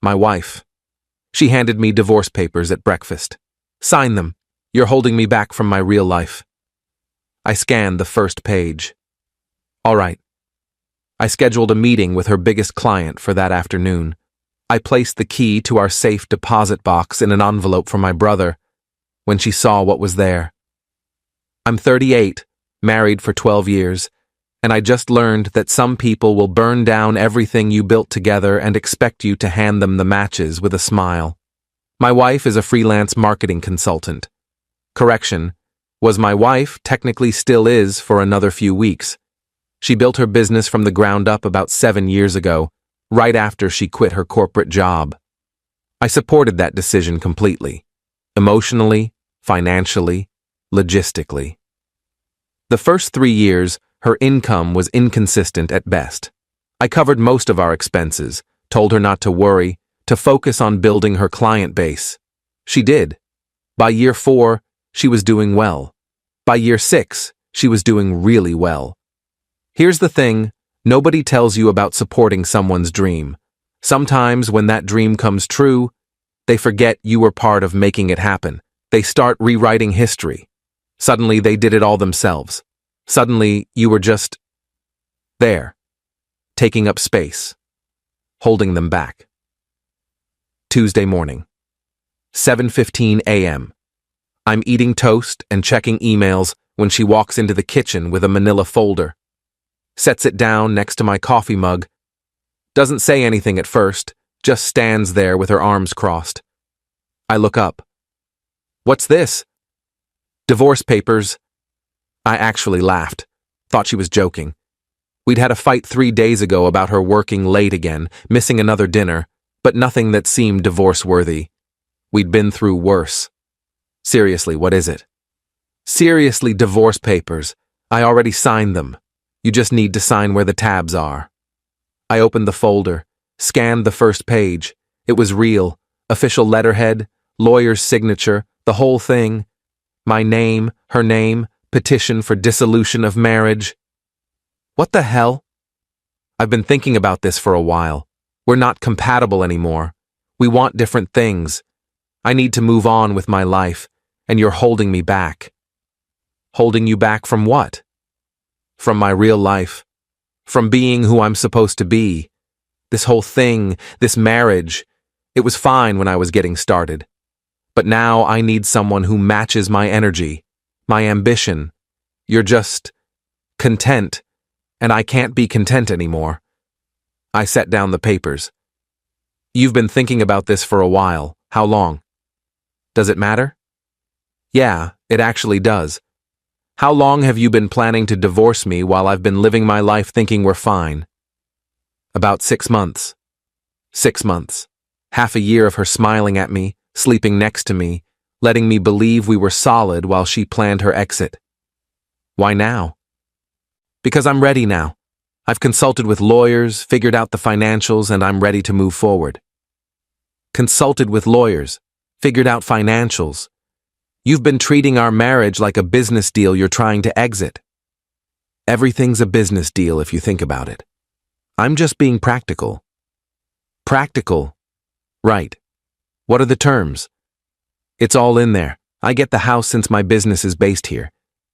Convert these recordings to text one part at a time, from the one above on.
My wife. She handed me divorce papers at breakfast. Sign them. You're holding me back from my real life. I scanned the first page. All right. I scheduled a meeting with her biggest client for that afternoon. I placed the key to our safe deposit box in an envelope for my brother when she saw what was there. I'm 38, married for 12 years, and I just learned that some people will burn down everything you built together and expect you to hand them the matches with a smile. My wife is a freelance marketing consultant. Correction, was my wife, technically still is for another few weeks. She built her business from the ground up about 7 years ago, right after she quit her corporate job. I supported that decision completely, emotionally, financially, logistically. The first 3 years, her income was inconsistent at best. I covered most of our expenses, told her not to worry, to focus on building her client base. She did. By year 4, she was doing well. By year 6, she was doing really well. Here's the thing, nobody tells you about supporting someone's dream. Sometimes when that dream comes true, they forget you were part of making it happen. They start rewriting history. Suddenly they did it all themselves. Suddenly you were just there, taking up space, holding them back. Tuesday morning, 7:15 a.m. I'm eating toast and checking emails when she walks into the kitchen with a manila folder. Sets it down next to my coffee mug. Doesn't say anything at first, just stands there with her arms crossed. I look up. What's this? Divorce papers. I actually laughed. Thought she was joking. We'd had a fight 3 days ago about her working late again, missing another dinner, but nothing that seemed divorce-worthy. We'd been through worse. Seriously, what is it? Seriously, divorce papers. I already signed them. You just need to sign where the tabs are. I opened the folder, scanned the first page. It was real. Official letterhead, lawyer's signature, the whole thing. My name, her name, petition for dissolution of marriage. What the hell? I've been thinking about this for a while. We're not compatible anymore. We want different things. I need to move on with my life, and you're holding me back. Holding you back from what? From my real life. From being who I'm supposed to be. This whole thing, this marriage, it was fine when I was getting started. But now I need someone who matches my energy, my ambition. You're just content, and I can't be content anymore. I set down the papers. You've been thinking about this for a while. How long? Does it matter? Yeah, it actually does. How long have you been planning to divorce me while I've been living my life thinking we're fine? About 6 months. 6 months. Half a year of her smiling at me, sleeping next to me, letting me believe we were solid while she planned her exit. Why now? Because I'm ready now. I've consulted with lawyers, figured out the financials, and I'm ready to move forward. Consulted with lawyers, figured out financials. You've been treating our marriage like a business deal you're trying to exit. Everything's a business deal if you think about it. I'm just being practical. Practical? Right. What are the terms? It's all in there. I get the house since my business is based here.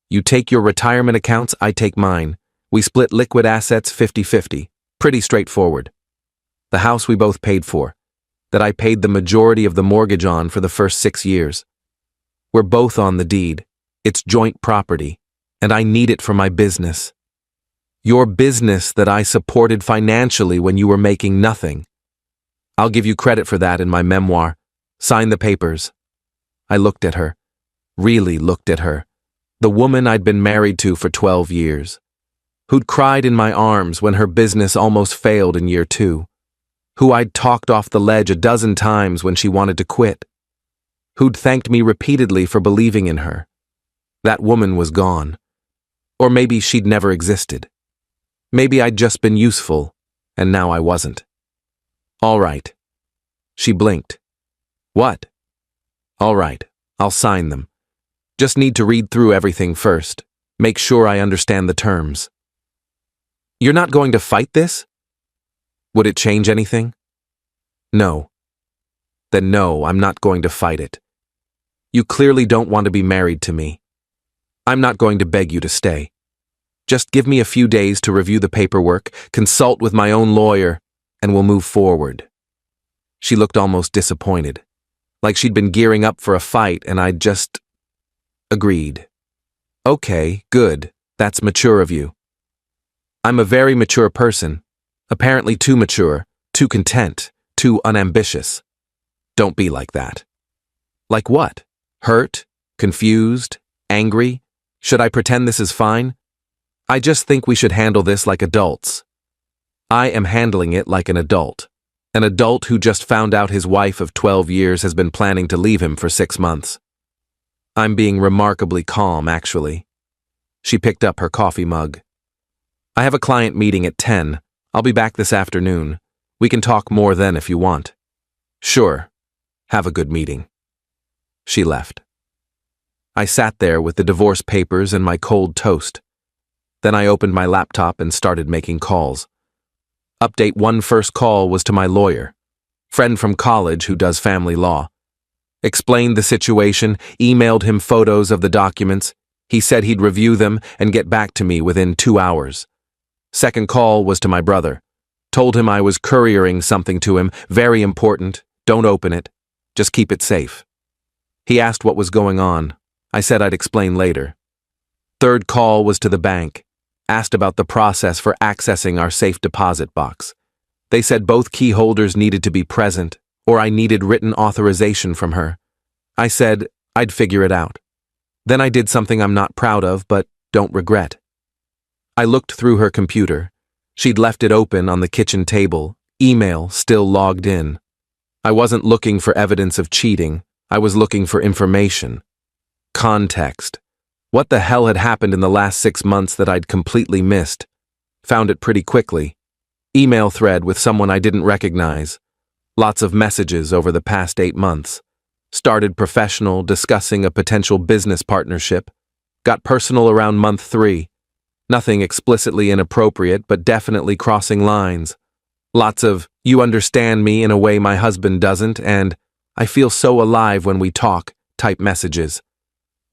You take your retirement accounts, I take mine. We split liquid assets 50-50. Pretty straightforward. The house we both paid for, that I paid the majority of the mortgage on for the first 6 years. We're both on the deed. It's joint property, and I need it for my business. Your business that I supported financially when you were making nothing. I'll give you credit for that in my memoir. Sign the papers. I looked at her. Really looked at her. The woman I'd been married to for 12 years. Who'd cried in my arms when her business almost failed in year 2. Who I'd talked off the ledge a dozen times when she wanted to quit. Who'd thanked me repeatedly for believing in her. That woman was gone. Or maybe she'd never existed. Maybe I'd just been useful, and now I wasn't. All right. She blinked. What? All right, I'll sign them. Just need to read through everything first. Make sure I understand the terms. You're not going to fight this? Would it change anything? No, Then no, I'm not going to fight it. You clearly don't want to be married to me. I'm not going to beg you to stay. Just give me a few days to review the paperwork, consult with my own lawyer, and we'll move forward. She looked almost disappointed, like she'd been gearing up for a fight, and I just agreed. Okay, good. That's mature of you. I'm a very mature person. Apparently too mature, too content, too unambitious. Don't be like that. Like what? Hurt? Confused? Angry? Should I pretend this is fine? I just think we should handle this like adults. I am handling it like an adult. An adult who just found out his wife of 12 years has been planning to leave him for 6 months. I'm being remarkably calm, actually. She picked up her coffee mug. I have a client meeting at 10. I'll be back this afternoon. We can talk more then if you want. Sure. Have a good meeting. She left. I sat there with the divorce papers and my cold toast. Then I opened my laptop and started making calls. Update 1: first call was to my lawyer, friend from college who does family law. Explained the situation, emailed him photos of the documents. He said he'd review them and get back to me within 2 hours. Second call was to my brother. Told him I was couriering something to him, very important. Don't open it. Just keep it safe. He asked what was going on. I said I'd explain later. Third call was to the bank. Asked about the process for accessing our safe deposit box. They said both key holders needed to be present, or I needed written authorization from her. I said I'd figure it out. Then I did something I'm not proud of, but don't regret. I looked through her computer. She'd left it open on the kitchen table, email still logged in. I wasn't looking for evidence of cheating. I was looking for information. Context. What the hell had happened in the last 6 months that I'd completely missed? Found it pretty quickly. Email thread with someone I didn't recognize. Lots of messages over the past 8 months. Started professional, discussing a potential business partnership. Got personal around month 3. Nothing explicitly inappropriate, but definitely crossing lines. Lots of, you understand me in a way my husband doesn't, and I feel so alive when we talk, type messages.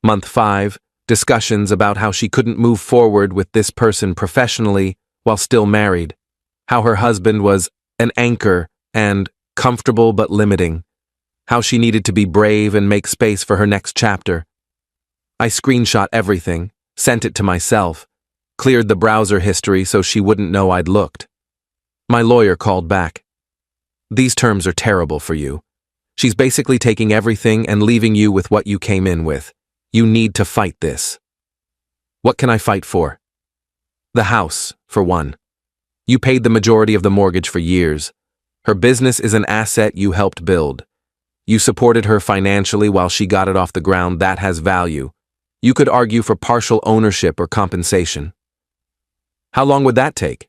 Month 5. Discussions about how she couldn't move forward with this person professionally while still married. How her husband was an anchor and comfortable but limiting. How she needed to be brave and make space for her next chapter. I screenshot everything, sent it to myself, cleared the browser history so she wouldn't know I'd looked. My lawyer called back. These terms are terrible for you. She's basically taking everything and leaving you with what you came in with. You need to fight this. What can I fight for? The house, for one. You paid the majority of the mortgage for years. Her business is an asset you helped build. You supported her financially while she got it off the ground. That has value. You could argue for partial ownership or compensation. How long would that take?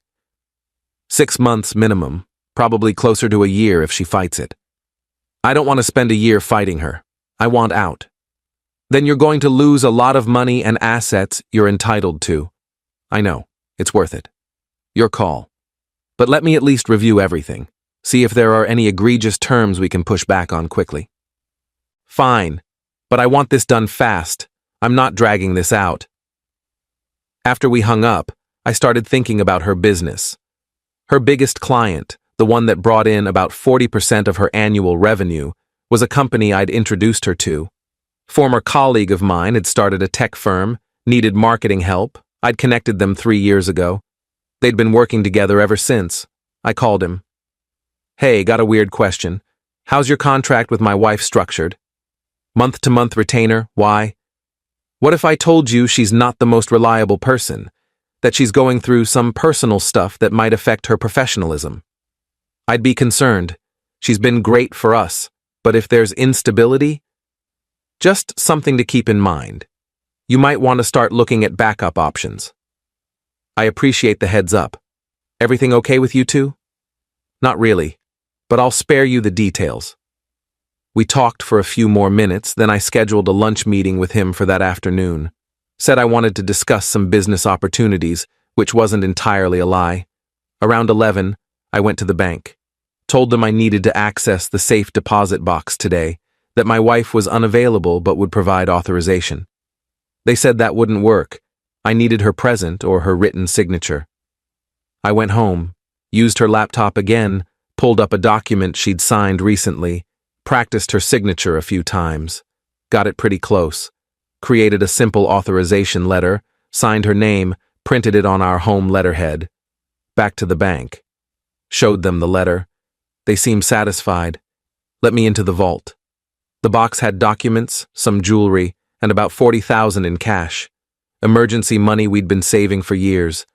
6 months minimum, probably closer to a year if she fights it. I don't want to spend a year fighting her. I want out. Then you're going to lose a lot of money and assets you're entitled to. I know, it's worth it. Your call. But let me at least review everything. See if there are any egregious terms we can push back on quickly. Fine, but I want this done fast. I'm not dragging this out. After we hung up, I started thinking about her business. Her biggest client, the one that brought in about 40% of her annual revenue, was a company I'd introduced her to. Former colleague of mine had started a tech firm, needed marketing help. I'd connected them 3 years ago. They'd been working together ever since. I called him. Hey, got a weird question. How's your contract with my wife structured? Month-to-month retainer, why? What if I told you she's not the most reliable person? That she's going through some personal stuff that might affect her professionalism? I'd be concerned. She's been great for us, but if there's instability, just something to keep in mind. You might want to start looking at backup options. I appreciate the heads up. Everything okay with you two? Not really, but I'll spare you the details. We talked for a few more minutes, then I scheduled a lunch meeting with him for that afternoon. Said I wanted to discuss some business opportunities, which wasn't entirely a lie. Around 11, I went to the bank. Told them I needed to access the safe deposit box today, that my wife was unavailable but would provide authorization. They said that wouldn't work. I needed her present or her written signature. I went home, used her laptop again, pulled up a document she'd signed recently, practiced her signature a few times, got it pretty close, created a simple authorization letter, signed her name, printed it on our home letterhead. Back to the bank. Showed them the letter. They seemed satisfied. Let me into the vault. The box had documents, some jewelry, and about $40,000 in cash. Emergency money we'd been saving for years.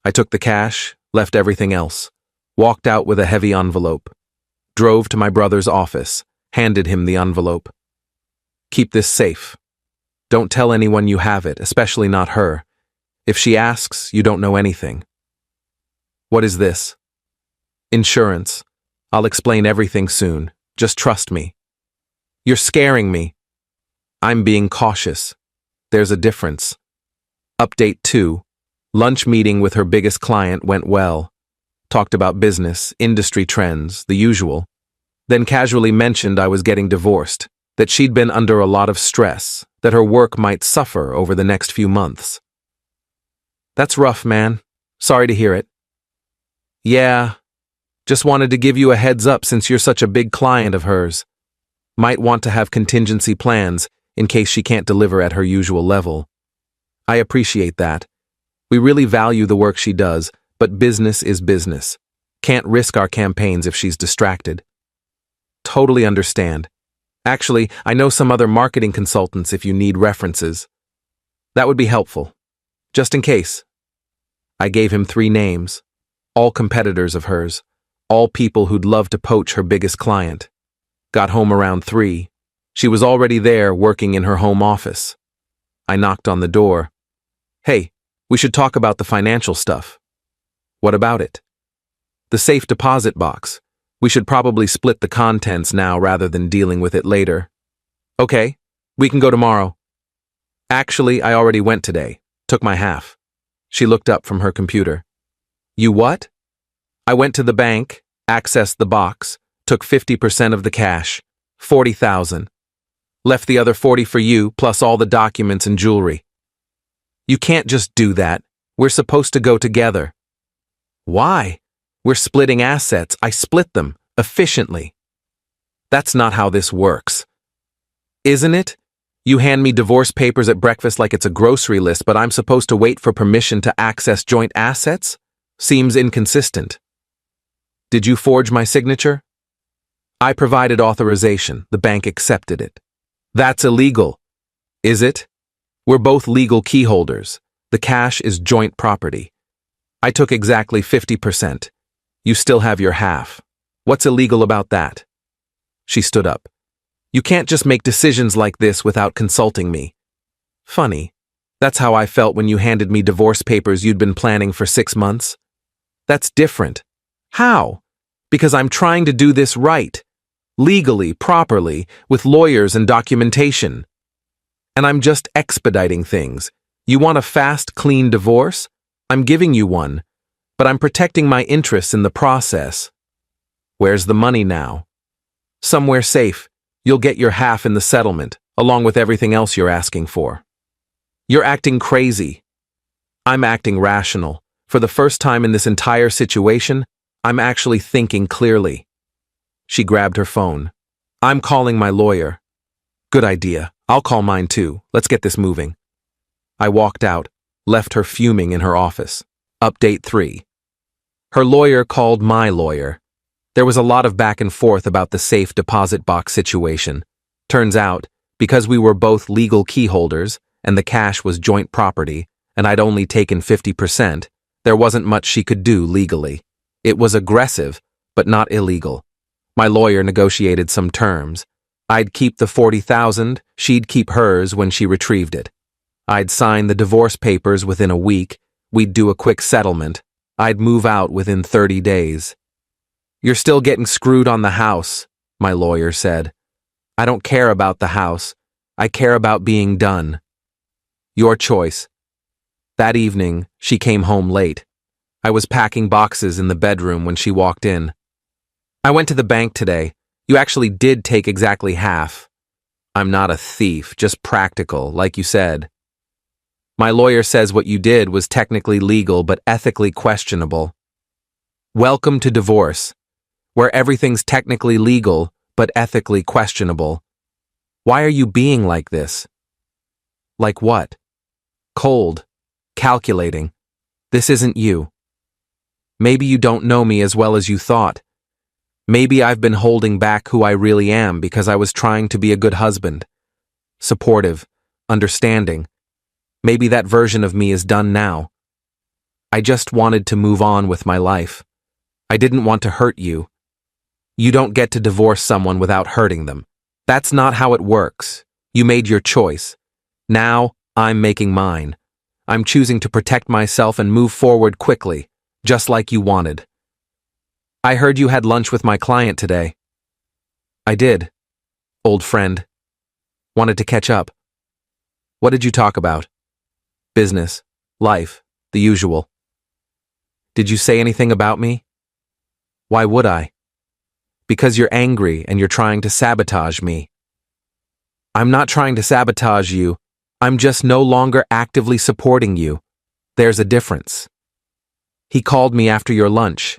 I took the cash, left everything else, walked out with a heavy envelope, drove to my brother's office, handed him the envelope. Keep this safe. Don't tell anyone you have it, especially not her. If she asks, you don't know anything. What is this? Insurance. I'll explain everything soon. Just trust me. You're scaring me. I'm being cautious. There's a difference. Update 2. Lunch meeting with her biggest client went well. Talked about business, industry trends, the usual. Then casually mentioned I was getting divorced, that she'd been under a lot of stress, that her work might suffer over the next few months. That's rough, man. Sorry to hear it. Yeah. Just wanted to give you a heads up since you're such a big client of hers. Might want to have contingency plans in case she can't deliver at her usual level. I appreciate that. We really value the work she does, but business is business. Can't risk our campaigns if she's distracted. Totally understand. Actually, I know some other marketing consultants if you need references. That would be helpful. Just in case. I gave him 3 names, all competitors of hers, all people who'd love to poach her biggest client. Got home around 3. She was already there working in her home office. I knocked on the door. Hey, we should talk about the financial stuff. What about it? The safe deposit box. We should probably split the contents now rather than dealing with it later. Okay, we can go tomorrow. Actually, I already went today. Took my half. She looked up from her computer. You what? I went to the bank, accessed the box, took 50% of the cash, $40,000. Left the other 40 for you, plus all the documents and jewelry. You can't just do that. We're supposed to go together. Why? We're splitting assets. I split them, efficiently. That's not how this works. Isn't it? You hand me divorce papers at breakfast like it's a grocery list, but I'm supposed to wait for permission to access joint assets? Seems inconsistent. Did you forge my signature? I provided authorization. The bank accepted it. That's illegal. Is it? We're both legal key holders. The cash is joint property. I took exactly 50%. You still have your half. What's illegal about that? She stood up. You can't just make decisions like this without consulting me. Funny. That's how I felt when you handed me divorce papers you'd been planning for 6 months. That's different. How? Because I'm trying to do this right. Legally, properly, with lawyers and documentation. And I'm just expediting things. You want a fast, clean divorce? I'm giving you one, but I'm protecting my interests in the process. Where's the money now? Somewhere safe. You'll get your half in the settlement, along with everything else you're asking for. You're acting crazy. I'm acting rational. For the first time in this entire situation, I'm actually thinking clearly. She grabbed her phone. I'm calling my lawyer. Good idea. I'll call mine too. Let's get this moving. I walked out, left her fuming in her office. Update 3. Her lawyer called my lawyer. There was a lot of back and forth about the safe deposit box situation. Turns out, because we were both legal key holders and the cash was joint property and I'd only taken 50%, there wasn't much she could do legally. It was aggressive, but not illegal. My lawyer negotiated some terms. I'd keep the $40,000, she'd keep hers when she retrieved it. I'd sign the divorce papers within a week, we'd do a quick settlement. I'd move out within 30 days. You're still getting screwed on the house, my lawyer said. I don't care about the house. I care about being done. Your choice. That evening, she came home late. I was packing boxes in the bedroom when she walked in. I went to the bank today. You actually did take exactly half. I'm not a thief, just practical, like you said. My lawyer says what you did was technically legal but ethically questionable. Welcome to divorce, where everything's technically legal but ethically questionable. Why are you being like this? Like what? Cold. Calculating. This isn't you. Maybe you don't know me as well as you thought. Maybe I've been holding back who I really am because I was trying to be a good husband. Supportive. Understanding. Maybe that version of me is done now. I just wanted to move on with my life. I didn't want to hurt you. You don't get to divorce someone without hurting them. That's not how it works. You made your choice. Now, I'm making mine. I'm choosing to protect myself and move forward quickly, just like you wanted. I heard you had lunch with my client today. I did. Old friend. Wanted to catch up. What did you talk about? Business, life, the usual. Did you say anything about me? Why would I? Because you're angry and you're trying to sabotage me. I'm not trying to sabotage you. I'm just no longer actively supporting you. There's a difference. He called me after your lunch,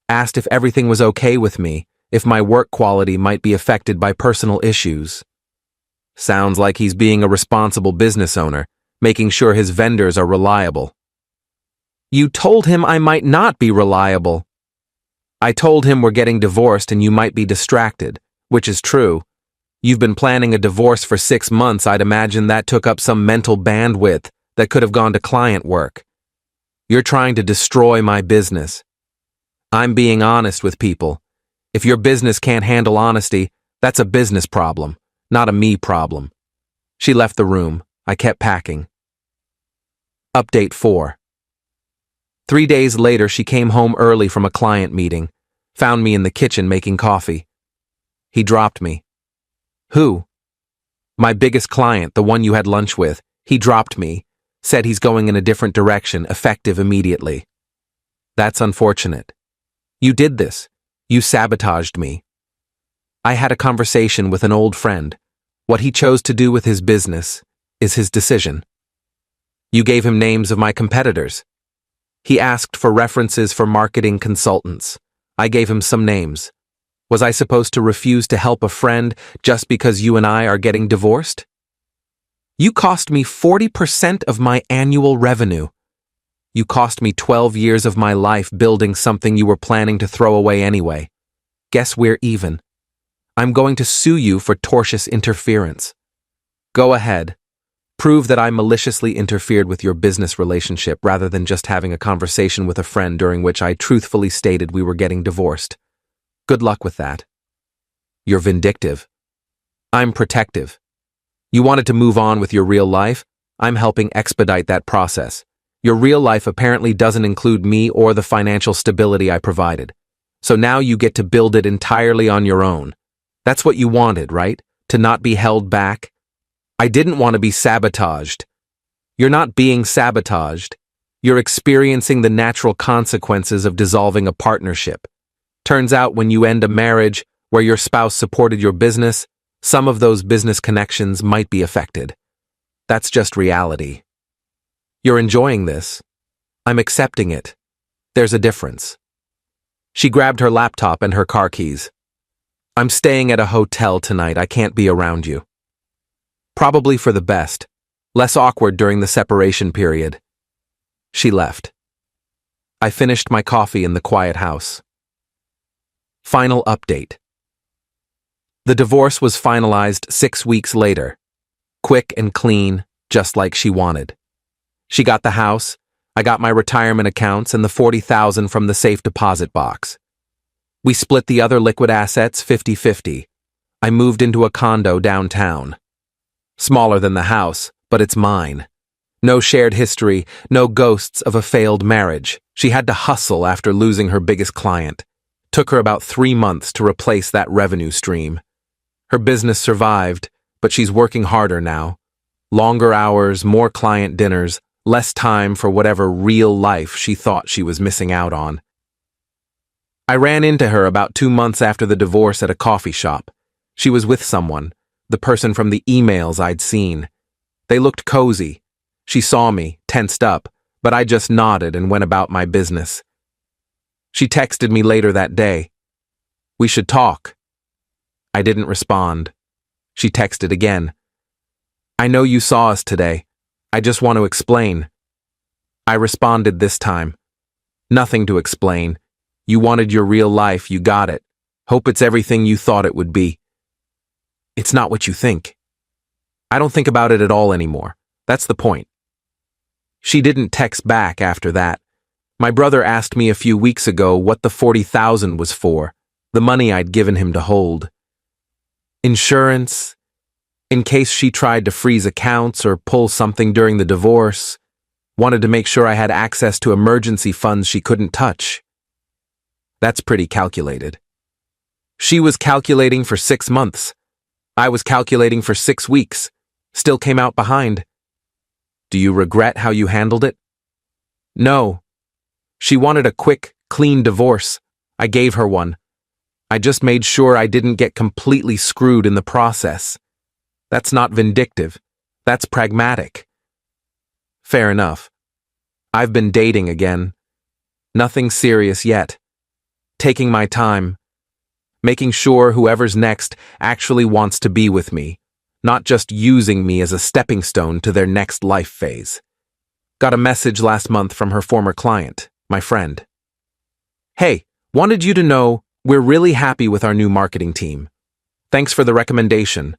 asked if everything was okay with me, if my work quality might be affected by personal issues. Sounds like he's being a responsible business owner, making sure his vendors are reliable. You told him I might not be reliable. I told him we're getting divorced and you might be distracted, which is true. You've been planning a divorce for 6 months. I'd imagine that took up some mental bandwidth that could have gone to client work. You're trying to destroy my business. I'm being honest with people. If your business can't handle honesty, that's a business problem, not a me problem. She left the room. I kept packing. Update 4. 3 days later, she came home early from a client meeting, found me in the kitchen making coffee. He dropped me. Who? My biggest client, the one you had lunch with. He dropped me, said he's going in a different direction, effective immediately. That's unfortunate. You did this. You sabotaged me. I had a conversation with an old friend. What he chose to do with his business is his decision. You gave him names of my competitors. He asked for references for marketing consultants. I gave him some names. Was I supposed to refuse to help a friend just because you and I are getting divorced? You cost me 40% of my annual revenue. You cost me 12 years of my life building something you were planning to throw away anyway. Guess we're even. I'm going to sue you for tortious interference. Go ahead. Prove that I maliciously interfered with your business relationship rather than just having a conversation with a friend during which I truthfully stated we were getting divorced. Good luck with that. You're vindictive. I'm protective. You wanted to move on with your real life? I'm helping expedite that process. Your real life apparently doesn't include me or the financial stability I provided. So now you get to build it entirely on your own. That's what you wanted, right? To not be held back? I didn't want to be sabotaged. You're not being sabotaged. You're experiencing the natural consequences of dissolving a partnership. Turns out when you end a marriage where your spouse supported your business, some of those business connections might be affected. That's just reality. You're enjoying this. I'm accepting it. There's a difference. She grabbed her laptop and her car keys. I'm staying at a hotel tonight. I can't be around you. Probably for the best. Less awkward during the separation period. She left. I finished my coffee in the quiet house. Final update. The divorce was finalized 6 weeks later. Quick and clean, just like she wanted. She got the house, I got my retirement accounts and the $40,000 from the safe deposit box. We split the other liquid assets 50-50. I moved into a condo downtown. Smaller than the house, but it's mine. No shared history, no ghosts of a failed marriage. She had to hustle after losing her biggest client. Took her about 3 months to replace that revenue stream. Her business survived, but she's working harder now. Longer hours, more client dinners, less time for whatever real life she thought she was missing out on. I ran into her about 2 months after the divorce at a coffee shop. She was with someone, the person from the emails I'd seen. They looked cozy. She saw me, tensed up, but I just nodded and went about my business. She texted me later that day. "We should talk." I didn't respond. She texted again. "I know you saw us today. I just want to explain." I responded this time. "Nothing to explain. You wanted your real life, you got it. Hope it's everything you thought it would be." "It's not what you think." "I don't think about it at all anymore. That's the point." She didn't text back after that. My brother asked me a few weeks ago what the 40,000 was for, the money I'd given him to hold. Insurance, in case she tried to freeze accounts or pull something during the divorce. Wanted to make sure I had access to emergency funds she couldn't touch. That's pretty calculated. She was calculating for 6 months. I was calculating for 6 weeks. Still came out behind. Do you regret how you handled it? No. She wanted a quick, clean divorce. I gave her one. I just made sure I didn't get completely screwed in the process. That's not vindictive. That's pragmatic. Fair enough. I've been dating again. Nothing serious yet. Taking my time. Making sure whoever's next actually wants to be with me, not just using me as a stepping stone to their next life phase. Got a message last month from her former client, my friend. "Hey, wanted you to know we're really happy with our new marketing team. Thanks for the recommendation.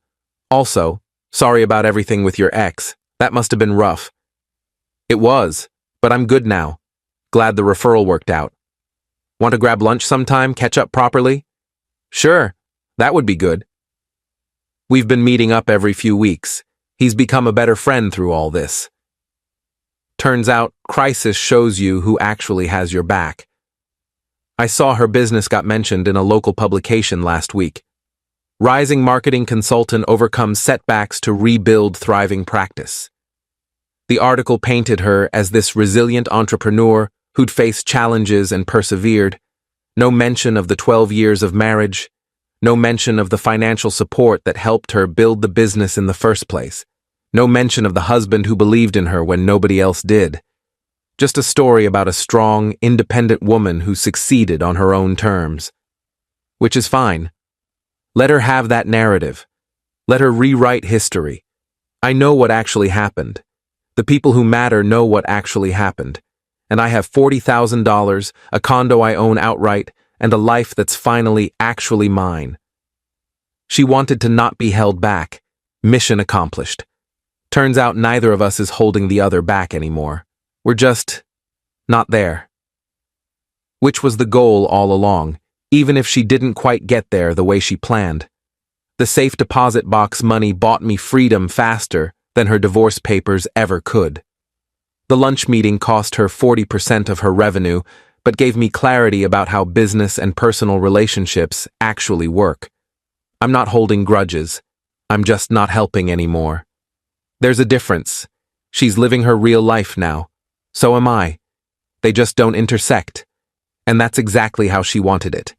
Also, sorry about everything with your ex. That must have been rough." "It was, but I'm good now. Glad the referral worked out. Want to grab lunch sometime, catch up properly?" "Sure, that would be good." We've been meeting up every few weeks. He's become a better friend through all this. Turns out, crisis shows you who actually has your back. I saw her business got mentioned in a local publication last week. Rising marketing consultant overcomes setbacks to rebuild thriving practice. The article painted her as this resilient entrepreneur who'd faced challenges and persevered. No mention of the 12 years of marriage. No mention of the financial support that helped her build the business in the first place. No mention of the husband who believed in her when nobody else did. Just a story about a strong, independent woman who succeeded on her own terms. Which is fine. Let her have that narrative. Let her rewrite history. I know what actually happened. The people who matter know what actually happened. And I have $40,000, a condo I own outright, and a life that's finally actually mine. She wanted to not be held back. Mission accomplished. Turns out neither of us is holding the other back anymore. We're just not there. Which was the goal all along, even if she didn't quite get there the way she planned. The safe deposit box money bought me freedom faster than her divorce papers ever could. The lunch meeting cost her 40% of her revenue, but gave me clarity about how business and personal relationships actually work. I'm not holding grudges. I'm just not helping anymore. There's a difference. She's living her real life now. So am I. They just don't intersect. And that's exactly how she wanted it.